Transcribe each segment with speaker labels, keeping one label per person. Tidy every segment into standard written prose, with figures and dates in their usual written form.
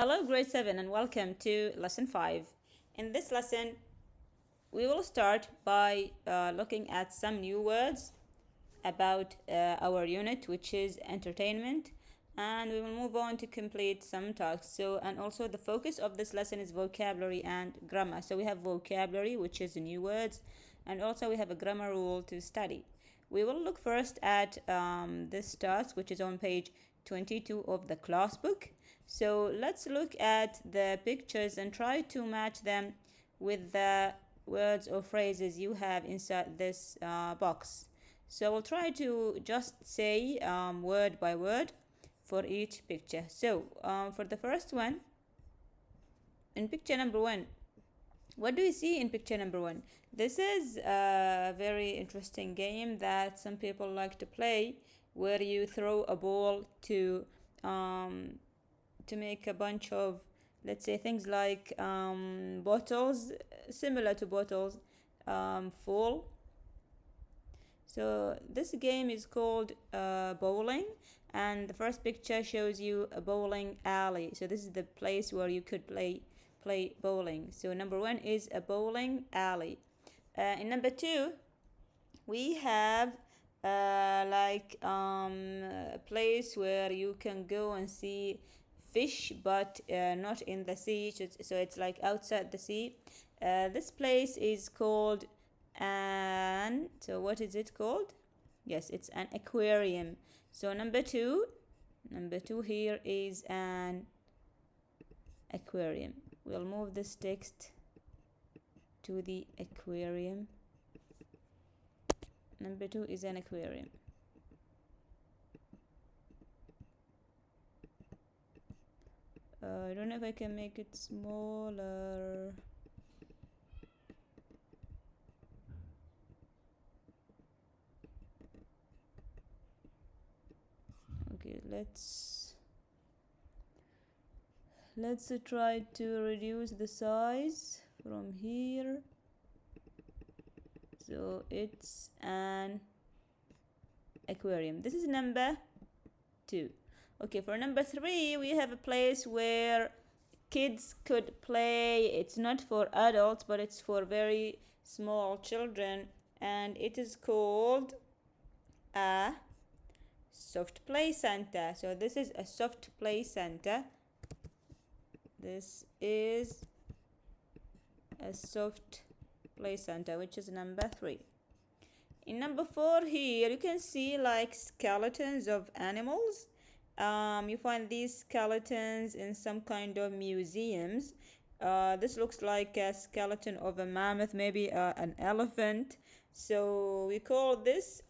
Speaker 1: Hello grade 7 and welcome to lesson 5. In this lesson we will start by looking at some new words about our unit, which is entertainment, and we will move on to complete some tasks. And also the focus of this lesson is vocabulary and grammar. So we have vocabulary, which is new words, and also we have a grammar rule to study. We will look first at this task, which is on page 22 of the class book. So let's look at the pictures and try to match them with the words or phrases you have inside this box. So we'll try to just say word by word for each picture. So for the first one, in picture number 1, what do you see in picture number 1? This is a very interesting game that some people like to play, where you throw a ball to make a bunch of, let's say, things like bottles, similar to bottles, full. So this game is called bowling, and the first picture shows you a bowling alley. So this is the place where you could play bowling. So number 1 is a bowling alley. In number 2, we have a place where you can go and see fish, but not in the sea, so it's like outside the sea. This place is called so what is it called? Yes, it's an aquarium. So number two here is an aquarium. We'll move this text to the aquarium. Number 2 is an aquarium. I don't know if I can make it smaller. Okay, let's try to reduce the size from here. So it's an aquarium. This is number 2. Okay, for number 3, we have a place where kids could play. It's not for adults, but it's for very small children, and it is called a soft play center. So this is a soft play center. This is a soft play center, which is number 3. In number 4 here, you can see like skeletons of animals. You find these skeletons in some kind of museums. This looks like a skeleton of a mammoth, maybe an elephant. So we call this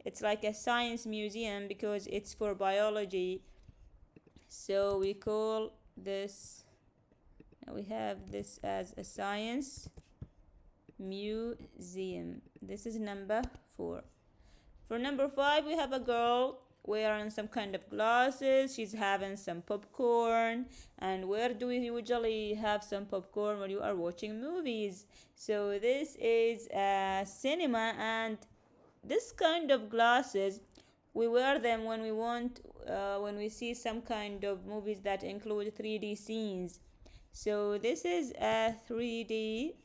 Speaker 1: it's like a science museum because it's for biology. So we call this, we have this as a science museum. This is number 4. For number 5, we have a girl wearing some kind of glasses. She's having some popcorn. And where do we usually have some popcorn? When you are watching movies. So this is a cinema, and this kind of glasses, we wear them when we want when we see some kind of movies that include 3D scenes. So this is a 3D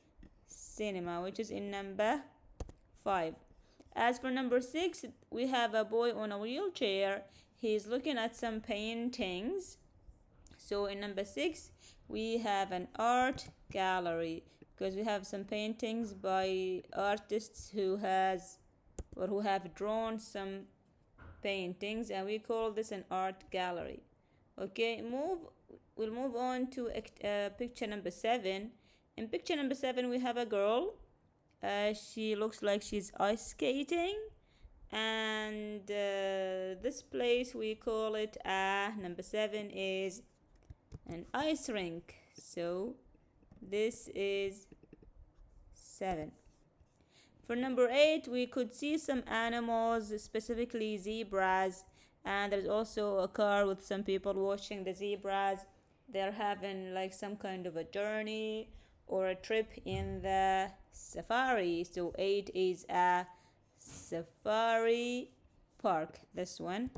Speaker 1: cinema, which is in number 5. As for number 6, we have a boy on a wheelchair. He's looking at some paintings. So in number 6, we have an art gallery, because we have some paintings by artists who have drawn some paintings, and we call this an art gallery. Okay, we'll move on to picture number 7. In picture number 7, we have a girl. She looks like she's ice skating, and this place, we call it number 7 is an ice rink. So this is 7. For number 8, we could see some animals, specifically zebras, and there's also a car with some people watching the zebras. They're having like some kind of a journey or a trip in the safari. So 8 is a safari park, this one.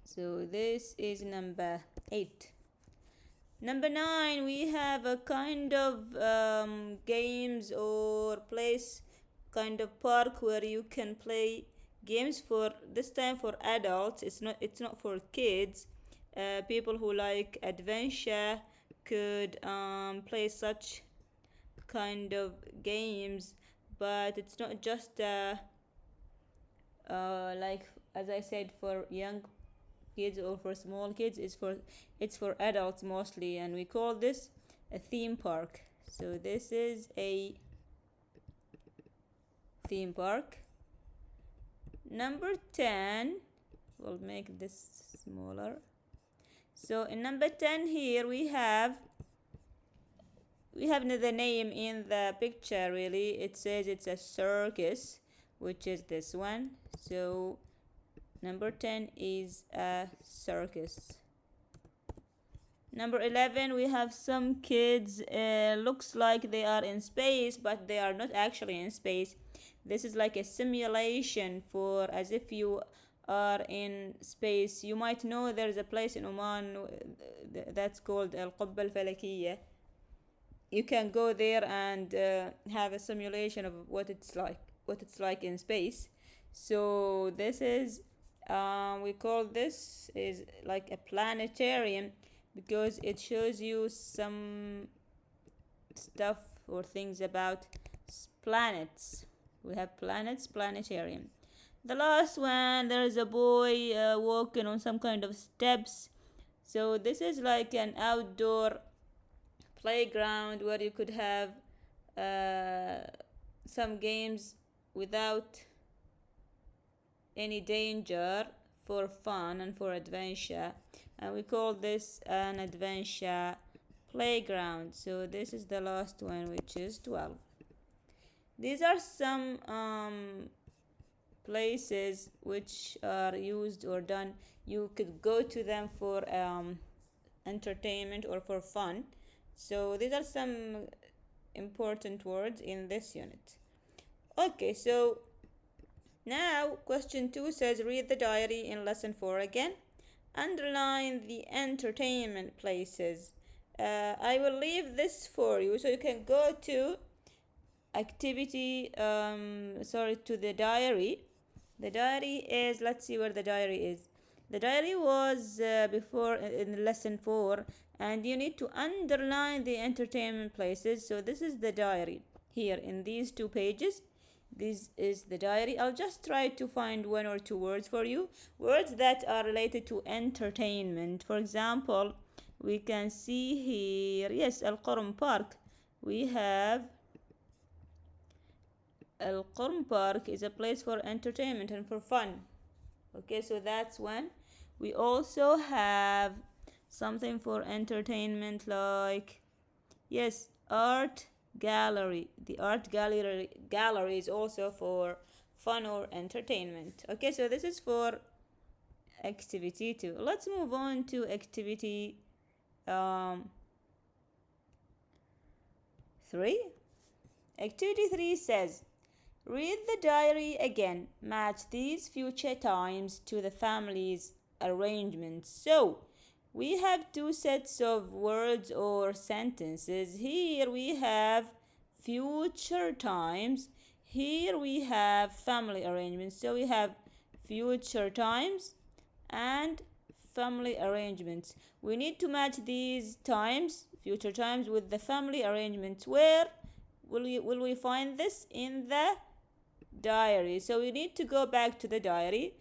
Speaker 1: So this is number 8. Number 9, we have a kind of games or place, kind of park where you can play games for this time for adults. It's not for kids. People who like adventure could play such kind of games, but it's not just like as I said for young kids or for small kids. It's for adults mostly, and we call this a theme park. So this is a theme park. Number 10, we'll make this smaller. So in number 10 here we have the name in the picture. Really, it says it's a circus, which is this one. So number 10 is a circus. Number 11, we have some kids. Looks like they are in space, but they are not actually in space. This is like a simulation for as if you are in space. You might know there's a place in Oman that's called القبة الفلكية. You can go there and have a simulation of what it's like in space. So this is we call this is like a planetarium because it shows you some stuff or things about planets. We have planets, planetarium. The last one, there is a boy walking on some kind of steps. So this is like an outdoor playground where you could have some games without any danger, for fun and for adventure, and we call this an adventure playground. So this is the last one, which is 12. These are some places which are used or done. You could go to them for entertainment or for fun. So these are some important words in this unit. Okay, so now question 2 says read the diary in lesson 4 again. Underline the entertainment places. I will leave this for you so you can go to activity to the diary. The diary is, let's see where the diary is. The diary was before in lesson 4, and you need to underline the entertainment places. So this is the diary here in these 2 pages. This is the diary. I'll just try to find 1 or 2 words for you, words that are related to entertainment. For example, we can see here, yes, Al-Qurm Park. We have Al-Qurm Park is a place for entertainment and for fun. Okay, so that's one. We also have something for entertainment like, yes, art gallery. The art gallery is also for fun or entertainment. Okay, so this is for activity 2. Let's move on to activity 3. Activity 3 says read the diary again. Match these future times to the family's arrangements. So we have 2 sets of words or sentences. Here we have future times. Here we have family arrangements. So we have future times and family arrangements. We need to match these times, future times, with the family arrangements. Where will we find this? In the diary. So we need to go back to the diary.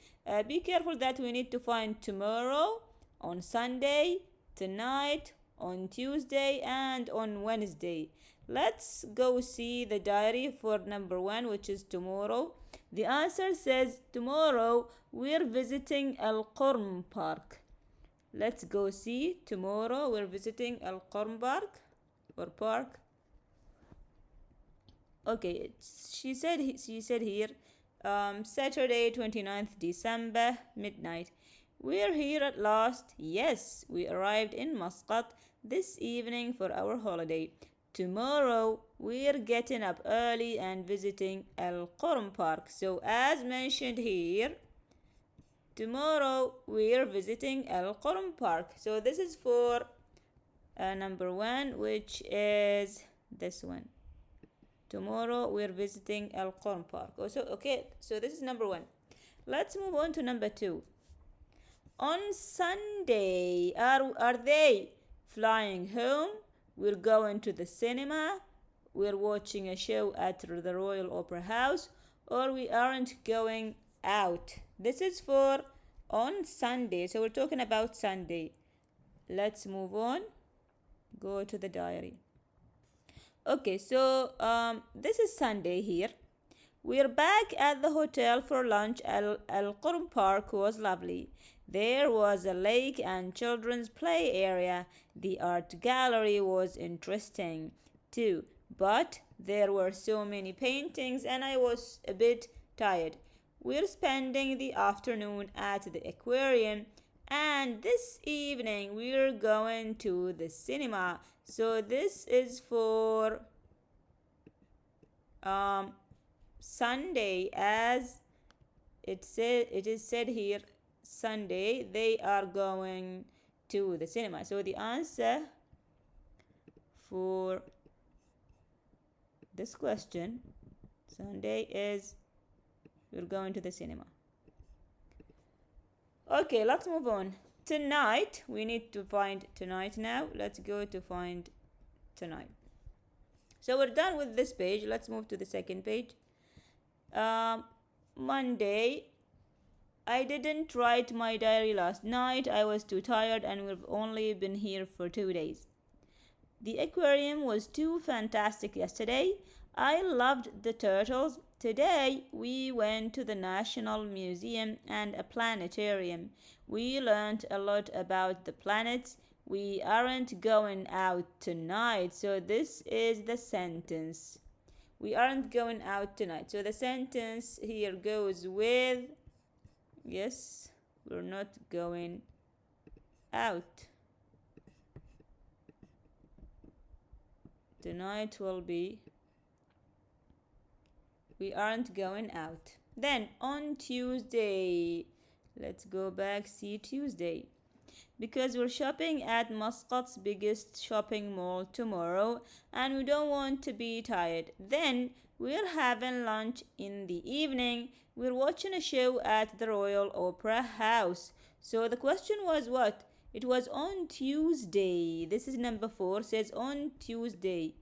Speaker 1: Be careful that we need to find tomorrow, on Sunday, tonight, on Tuesday, and on Wednesday. Let's go see the diary for number 1, which is tomorrow. The answer says tomorrow we're visiting Al-Qurm Park. Let's go see. Tomorrow we're visiting Al-Qurm Park or park. Okay, she said here Saturday 29th December midnight. We're here at last. Yes, we arrived in Muscat this evening for our holiday. Tomorrow we're getting up early and visiting Al-Qurm Park. So as mentioned here, tomorrow we're visiting Al-Qurm Park. So this is for number 1, which is this one. Tomorrow we're visiting Al-Qurm Park. Okay, so this is number 1. Let's move on to number 2. On Sunday, are they flying home? We're going to the cinema. We're watching a show at the Royal Opera House, or we aren't going out. This is for on Sunday. So we're talking about Sunday. Let's move on. Go to the diary. Okay, so this is Sunday here. We're back at the hotel for lunch. Al-Qurm Park was lovely. There was a lake and children's play area. The art gallery was interesting too, but there were so many paintings and I was a bit tired. We're spending the afternoon at the aquarium, and this evening we're going to the cinema. So this is for Sunday, as it is said here. Sunday they are going to the cinema. So the answer for this question, Sunday, is we're going to the cinema. Okay, let's move on. Tonight, we need to find tonight now. Let's go to find tonight. So we're done with this page. Let's move to the second page. Monday, I didn't write my diary last night. I was too tired and we've only been here for 2 days. The aquarium was too fantastic yesterday. I loved the turtles. Today we went to the National Museum and a planetarium. We learned a lot about the planets. We aren't going out tonight. So this is the sentence. We aren't going out tonight. So the sentence here goes with, yes, we're not going out. Tonight will be, we aren't going out. Then on Tuesday, let's go back, see Tuesday. Because we're shopping at Muscat's biggest shopping mall tomorrow and we don't want to be tired. Then we're having lunch in the evening. We're watching a show at the Royal Opera House. So the question was what? It was on Tuesday. This is number 4, says on Tuesday.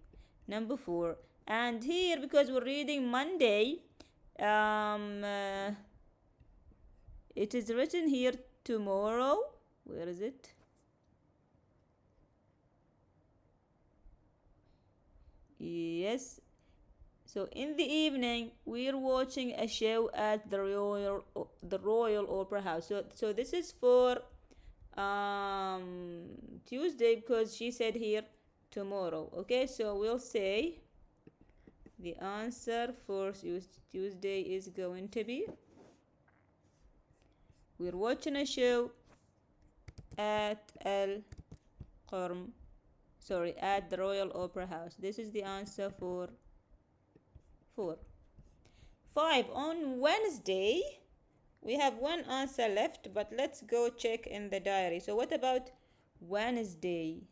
Speaker 1: Number 4. And here, because we're reading Monday, it is written here tomorrow. Where is it? Yes. So in the evening, we're watching a show at the Royal Opera House. So this is for Tuesday, because she said here tomorrow. Okay, so we'll say the answer for Tuesday is going to be, we're watching a show at at the Royal Opera House. This is the answer for 4. 5. On Wednesday, we have one answer left, but let's go check in the diary. So what about Wednesday?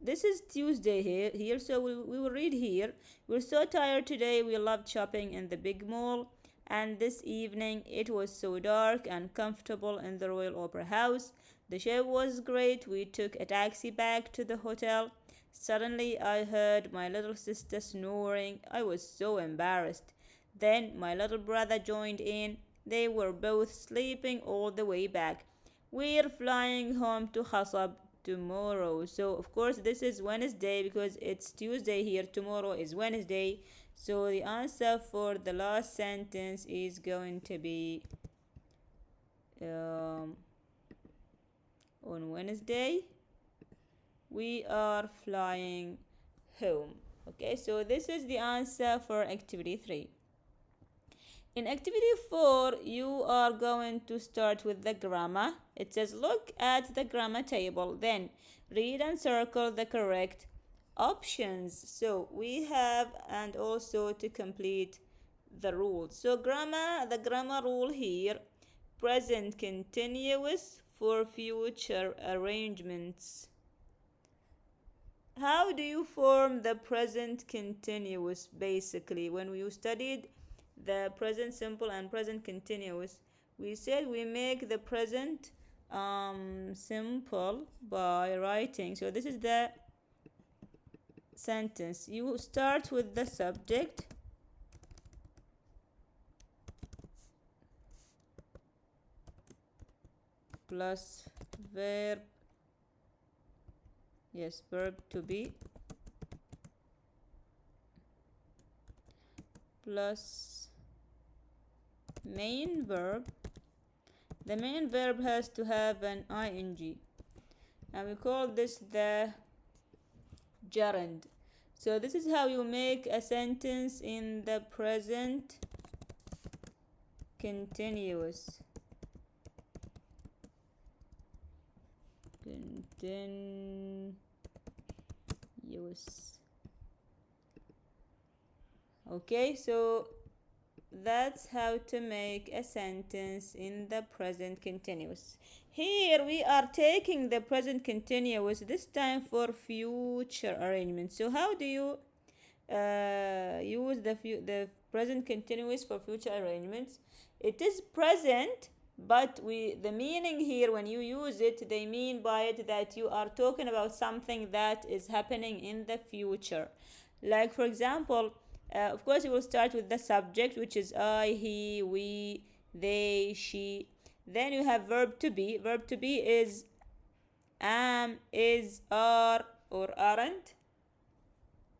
Speaker 1: This is Tuesday here, so we will read here. We're so tired today. We loved shopping in the big mall. And this evening it was so dark and comfortable in the Royal Opera House. The show was great. We took a taxi back to the hotel. Suddenly I heard my little sister snoring. I was so embarrassed. Then my little brother joined in. They were both sleeping all the way back. We're flying home to Khasab tomorrow. So of course this is Wednesday because it's Tuesday here. Tomorrow is Wednesday. So the answer for the last sentence is going to be on Wednesday we are flying home. Okay, so this is the answer for activity 3. In activity 4, you are going to start with the grammar. It says look at the grammar table, then read and circle the correct options. So we have, and also to complete the rules. So the grammar rule here, present continuous for future arrangements. How do you form the present continuous? Basically, when we studied the present simple and present continuous, we said we make the present simple by writing. So this is the sentence. You start with the subject, plus verb, yes, verb to be, plus main verb. The main verb has to have an ing, and we call this the gerund. So this is how you make a sentence in the present continuous. Okay, so that's how to make a sentence in the present continuous. Here we are taking the present continuous, this time for future arrangement. So how do you use the present continuous for future arrangements? It is present, but the meaning here, when you use it, they mean by it that you are talking about something that is happening in the future. Like, for example, of course, you will start with the subject, which is I, he, we, they, she. Then you have verb to be. Verb to be is am, is, are, or aren't.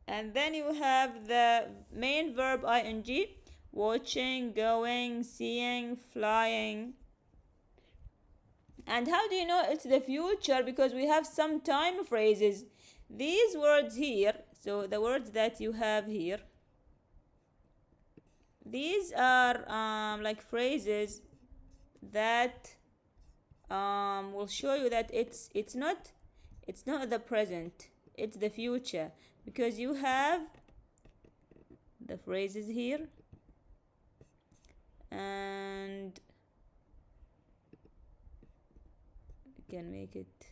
Speaker 1: And then you have the main verb ing, watching, going, seeing, flying. And how do you know it's the future? Because we have some time phrases. These words here, so the words that you have here, these are like phrases that will show you that it's not the present, it's the future, because you have the phrases here, and you can make it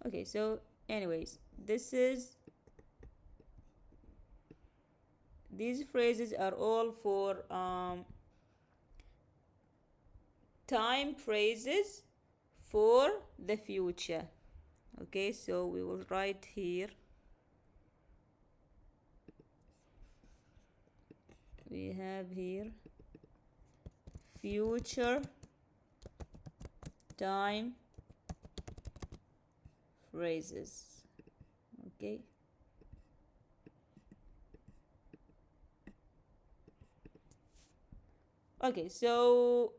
Speaker 1: okay. So anyways, these phrases are all for time phrases for the future. Okay, so we will write here, we have here future time phrases. Okay, okay, so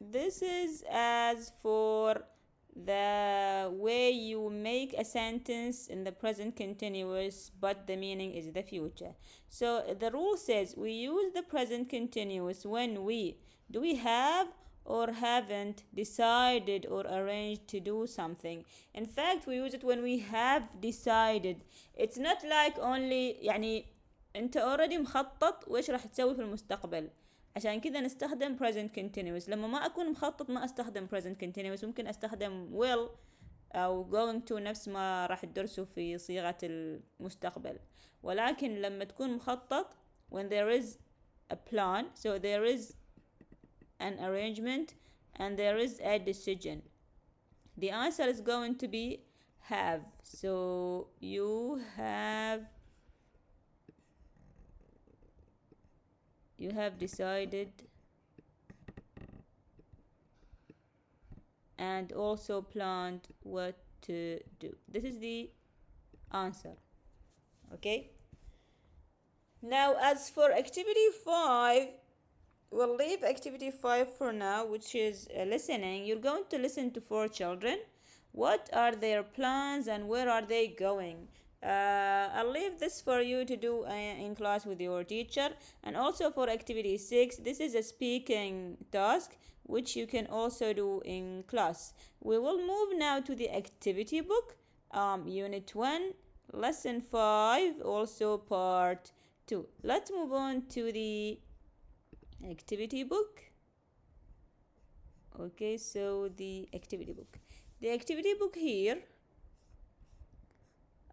Speaker 1: this is as for the way you make a sentence in the present continuous, but the meaning is the future. So the rule says we use the present continuous when we have or haven't decided or arranged to do something. In fact, we use it when we have decided. It's not like only يعني انت already مخطط وإيش راح تسوي في المستقبل، عشان كذا نستخدم present continuous. لما ما أكون مخطط ما أستخدم present continuous، ممكن أستخدم will أو going to، نفس ما راح تدرسوا في صيغة المستقبل. ولكن لما تكون مخطط when there is a plan, so there is an arrangement and there is a decision, the answer is going to be have. So you have decided and also planned what to do. This is the answer. Okay, now as for activity 5, we'll leave activity 5 for now, which is listening. You're going to listen to 4 children. What are their plans and where are they going? I'll leave this for you to do in class with your teacher. And also for activity 6, this is a speaking task which you can also do in class. We will move now to the activity book, unit 1, lesson 5, also part 2. Let's move on to the activity book. Okay, so the activity book. The activity book here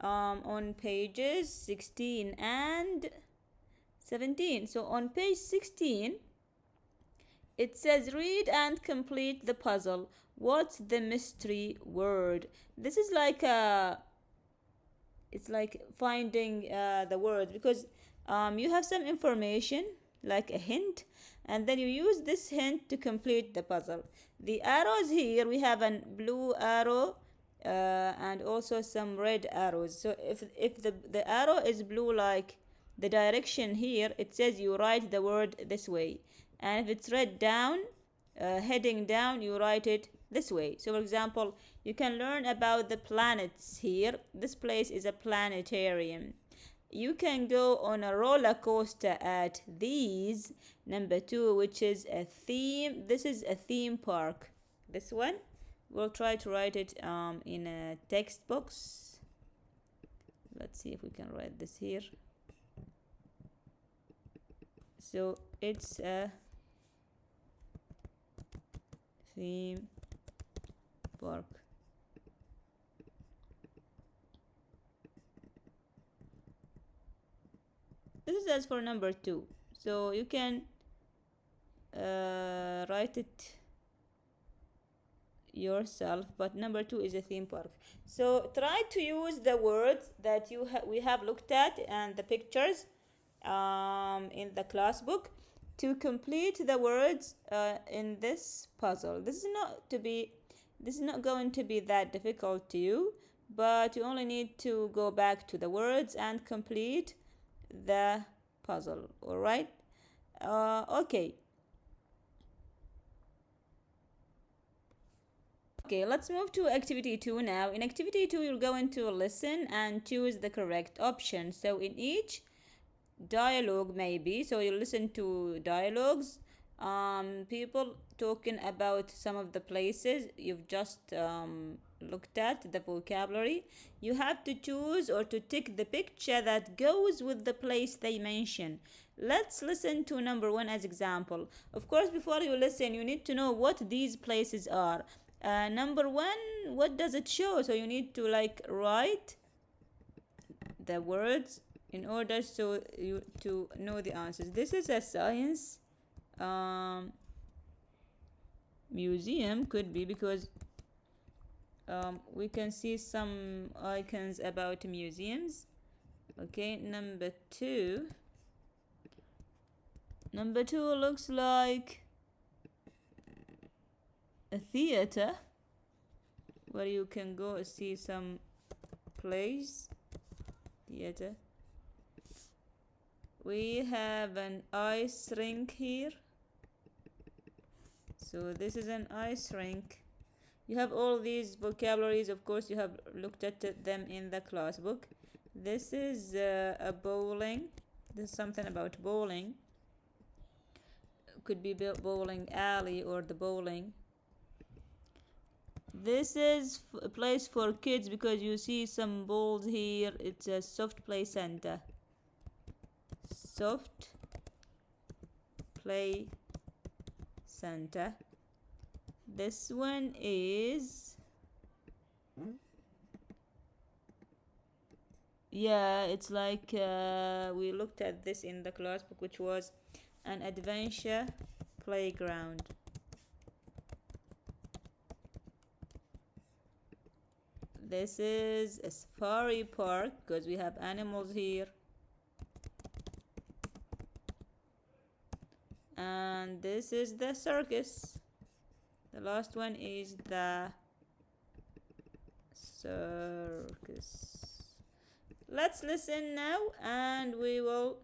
Speaker 1: on pages 16 and 17. So on page 16, it says read and complete the puzzle. What's the mystery word? This is like it's like finding the word, because you have some information like a hint, and then you use this hint to complete the puzzle. The arrows here, we have a blue arrow and also some red arrows. So if the arrow is blue, like the direction here, it says you write the word this way, and if it's red down, heading down, you write it this way. So for example, you can learn about the planets here. This place is a planetarium. You can go on a roller coaster at these. Number 2, which is a theme. This is a theme park. This one, we'll try to write it in a text box. Let's see if we can write this here. So it's a theme park. This is as for number 2. So you can write it yourself, but number 2 is a theme park. So try to use the words that we have looked at and the pictures in the class book to complete the words in this puzzle. This is not going to be that difficult to you, but you only need to go back to the words and complete the puzzle. All right. Okay, let's move to activity 2 now. In activity 2, you're going to listen and choose the correct option. So in each dialogue, maybe, so you listen to dialogues, people talking about some of the places you've just looked at, the vocabulary. You have to choose or to tick the picture that goes with the place they mention. Let's listen to number 1 as example. Of course, before you listen, you need to know what these places are. Number 1, what does it show? So you need to like write the words in order so you to know the answers. This is a science museum, could be, because we can see some icons about museums. Okay, number 2 looks like a theater where you can go see some plays. Theater. We have an ice rink here. So this is an ice rink. You have all these vocabularies, of course, you have looked at them in the class book. This is a bowling. This is something about bowling. Could be bowling alley or the bowling. This is a place for kids because you see some balls here. It's a soft play center. Soft play center. This one is, yeah, it's like we looked at this in the class book, which was an adventure playground. This is a safari park because we have animals here. And this is the circus. The last one is the circus. Let's listen now and we will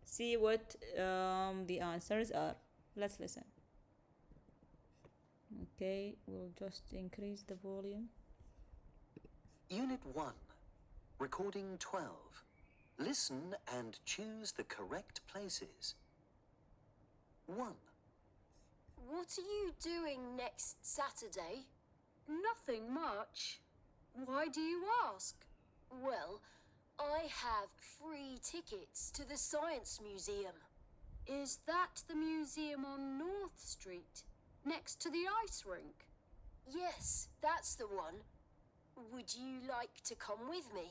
Speaker 1: see what the answers are. Let's listen. Okay, we'll just increase the volume.
Speaker 2: Unit 1, recording 12. Listen and choose the correct places. 1.
Speaker 3: What are you doing next Saturday?
Speaker 4: Nothing much. Why do you ask?
Speaker 3: Well, I have free tickets to the Science Museum.
Speaker 4: Is that the museum on North Street, next to the ice rink?
Speaker 3: Yes, that's the one. Would you like to come with me?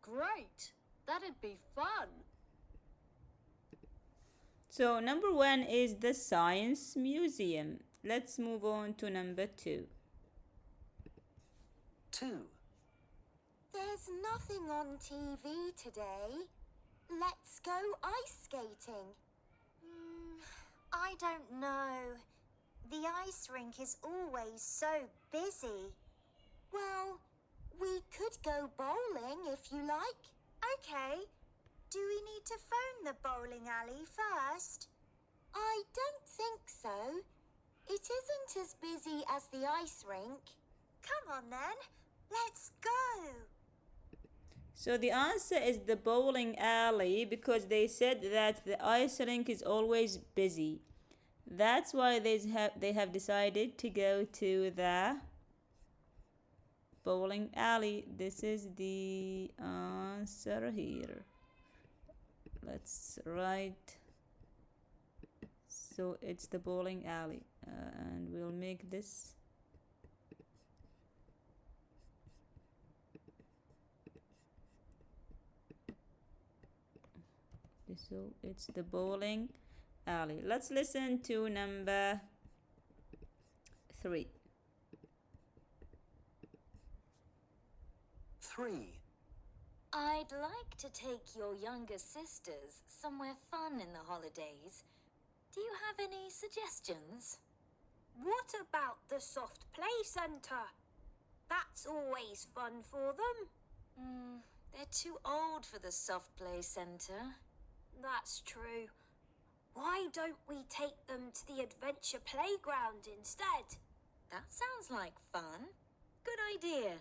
Speaker 4: Great! That'd be fun.
Speaker 1: So number 1 is the Science Museum. Let's move on to number 2.
Speaker 2: 2.
Speaker 5: There's nothing on TV today. Let's go ice skating. I don't know. The ice rink is always so busy. Well, we could go bowling if you like. Okay. Do we need to phone the bowling alley first? I don't think so. It isn't as busy as the ice rink. Come on then. Let's go.
Speaker 1: So the answer is the bowling alley because they said that the ice rink is always busy. That's why they have decided to go to the bowling alley. This is the answer here. Let's write. So it's the bowling alley, and we'll make this. So it's the bowling alley. Let's listen to number 3.
Speaker 2: 3.
Speaker 5: I'd like to take your younger sisters somewhere fun in the holidays. Do you have any suggestions?
Speaker 3: What about the soft play centre? That's always fun for them.
Speaker 5: They're too old for the soft play centre.
Speaker 3: That's true. Why don't we take them to the adventure playground instead?
Speaker 5: That sounds like fun. Good idea.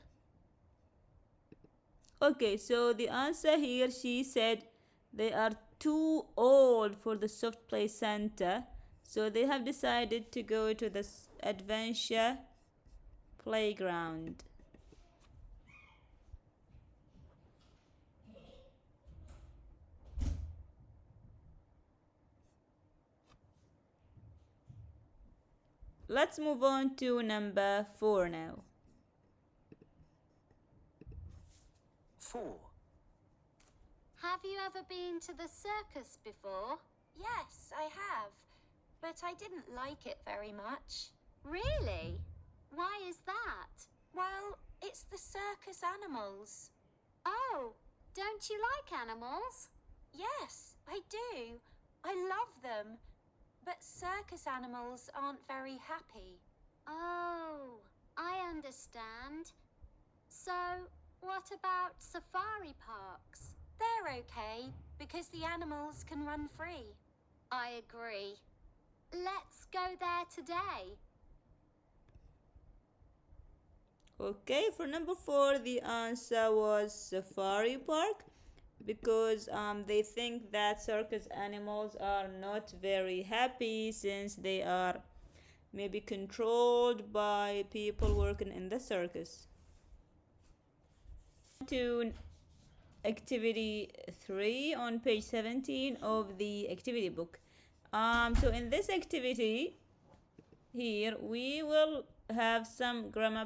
Speaker 1: Okay, so the answer here, she said they are too old for the soft play center, so they have decided to go to the adventure playground. Let's move on to number 4 now.
Speaker 2: 4.
Speaker 4: Have you ever been to the circus before?
Speaker 3: Yes, I have. But I didn't like it very much.
Speaker 4: Really? Why is that?
Speaker 3: Well, it's the circus animals.
Speaker 4: Oh, don't you like animals?
Speaker 3: Yes, I do. I love them. But circus animals aren't very happy.
Speaker 4: Oh, I understand. So, what about safari parks?
Speaker 3: They're okay because the animals can run free.
Speaker 4: I agree. Let's go there today.
Speaker 1: Okay, for number 4, the answer was safari park because they think that circus animals are not very happy since they are maybe controlled by people working in the circus. To activity 3 on page 17 of the activity book. So in this activity here we will have some grammar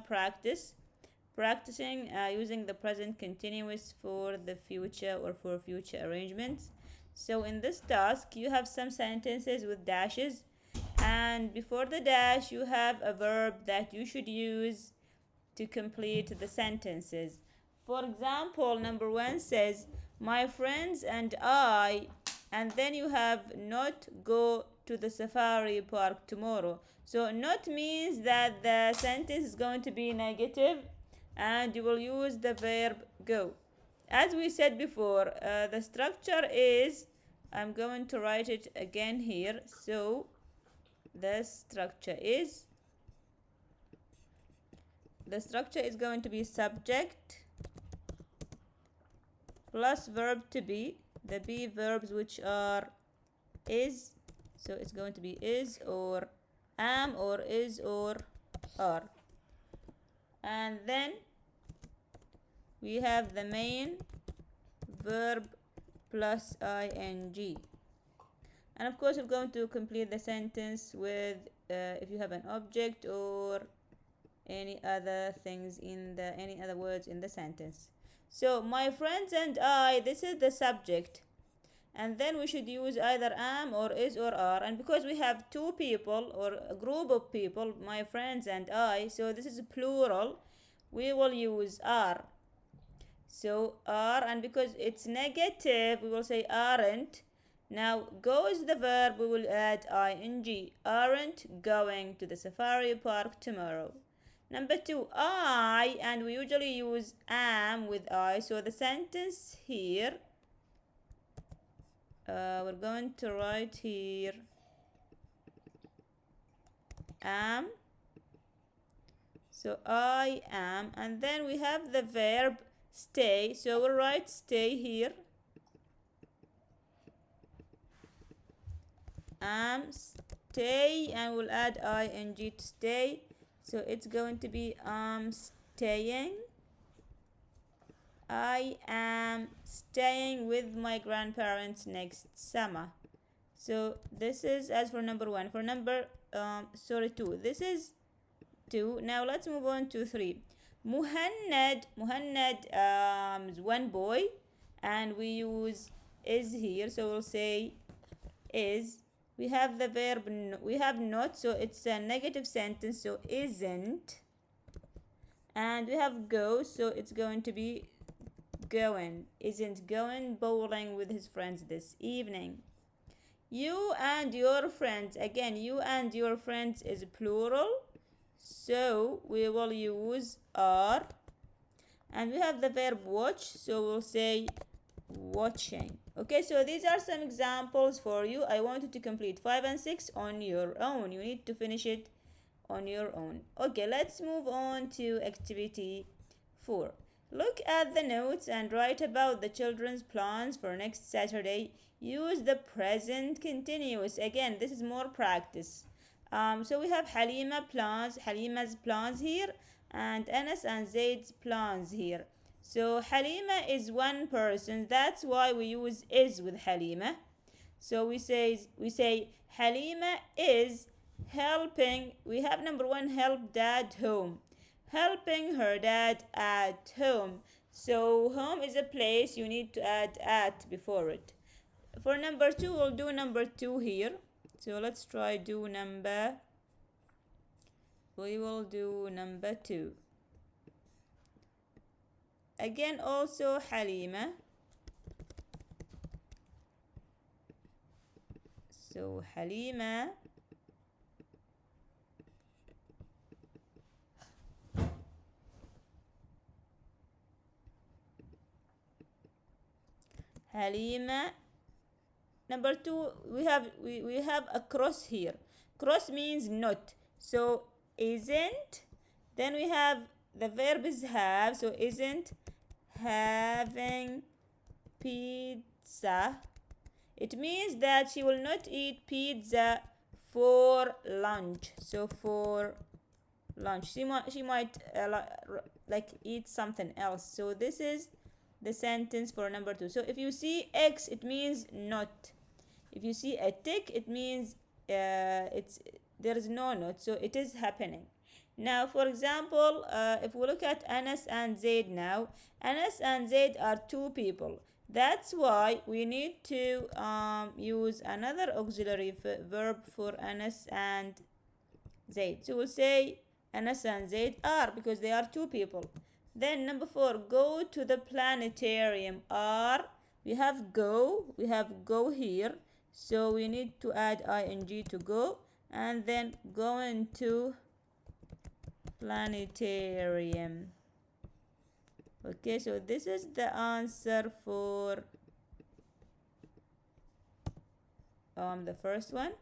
Speaker 1: practicing using the present continuous for the future or for future arrangements. So in this task you have some sentences with dashes, and before the dash you have a verb that you should use to complete the sentences. For example, number 1 says, my friends and I, and then you have not go to the safari park tomorrow. So not means that the sentence is going to be negative and you will use the verb go. As we said before, the structure is, I'm going to write it again here. So the structure is going to be subject plus verb to be, the be verbs which are is, so it's going to be is or am or is or are, and then we have the main verb plus ing. And of course, we're going to complete the sentence with if you have an object or any other things in the any other words in the sentence. So my friends and I, this is the subject, and then we should use either am or is or are. And because we have two people or a group of people, my friends and I, so this is plural, we will use are. So are, and because it's negative, we will say aren't. Now go is the verb, we will add ing. Aren't going to the safari park tomorrow. Number two, I, and we usually use am with I. So the sentence here, we're going to write here am. So I am, and then we have the verb stay. So we'll write stay here. Am stay, and we'll add ing to stay. So it's going to be staying. I am staying with my grandparents next summer. So this is as for number one. For number two. This is two. Now let's move on to three. Muhannad is one boy, and we use is here. So we'll say is. We have the verb, we have not, so it's a negative sentence, so isn't. And we have go, so it's going to be going. Isn't going bowling with his friends this evening. You and your friends, again, you and your friends is plural, so we will use are. And we have the verb watch, so we'll say watching. Okay, so these are some examples for you. I want you to complete 5 and 6 on your own. You need to finish it on your own. Okay, let's move on to activity 4. Look at the notes and write about the children's plans for next Saturday. Use the present continuous. Again, this is more practice. So we have Halima's plans here, and Anas and Zaid's plans here. So Halima is one person, that's why we use is with Halima. So we say Halima is helping. We have number one, help dad home. Helping her dad at home. So home is a place, you need to add at before it. For number two, we'll do number two here. So let's try do number. We will do number 2. Again, also Halima. So Halima number 2, we have a cross here. Cross means not, so isn't. Then we have the verb is have, so isn't having pizza. It means that she will not eat pizza for lunch. So for lunch, she might like eat something else. So this is the sentence for number 2. So if you see X, it means not. If you see a tick, it means there is no not, so it is happening. Now, for example, if we look at Anas and Zaid now, Anas and Zaid are 2 people. That's why we need to use another auxiliary verb for Anas and Zaid. So we'll say Anas and Zaid are, because they are 2 people. Then number 4, go to the planetarium. Are, we have go here. So we need to add ing to go, and then going to planetarium. Okay, so this is the answer for the first one,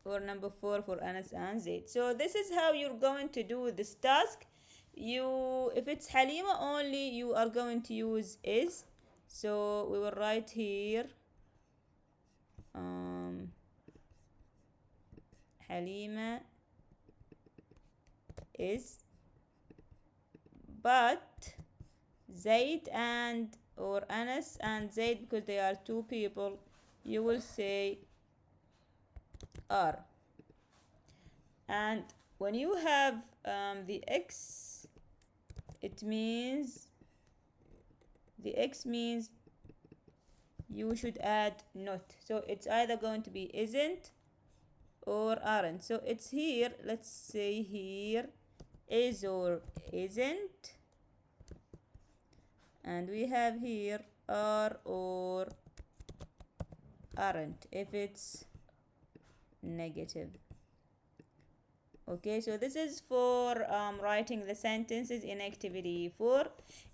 Speaker 1: or number 4 for Anas and Zaid. So this is how you're going to do this task. If it's Halima only, you are going to use is. So we will write here Halima is, but Zaid or Anas and Zaid, because they are 2 people, you will say are. And when you have the X, it means you should add not. So it's either going to be isn't or aren't. So it's here, let's say here is or isn't, and we have here are or aren't if it's negative. Okay, so this is for writing the sentences in activity 4.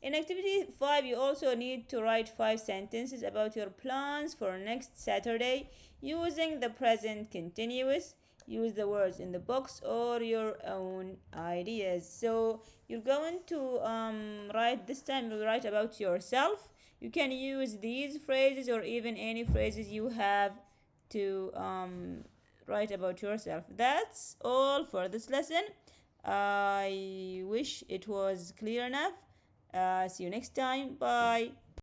Speaker 1: In activity 5, you also need to write 5 sentences about your plans for next Saturday using the present continuous. Use the words in the box or your own ideas. So you're going to write, this time you write about yourself. You can use these phrases or even any phrases you have to write about yourself. That's all for this lesson. I wish it was clear enough. See you next time. Bye.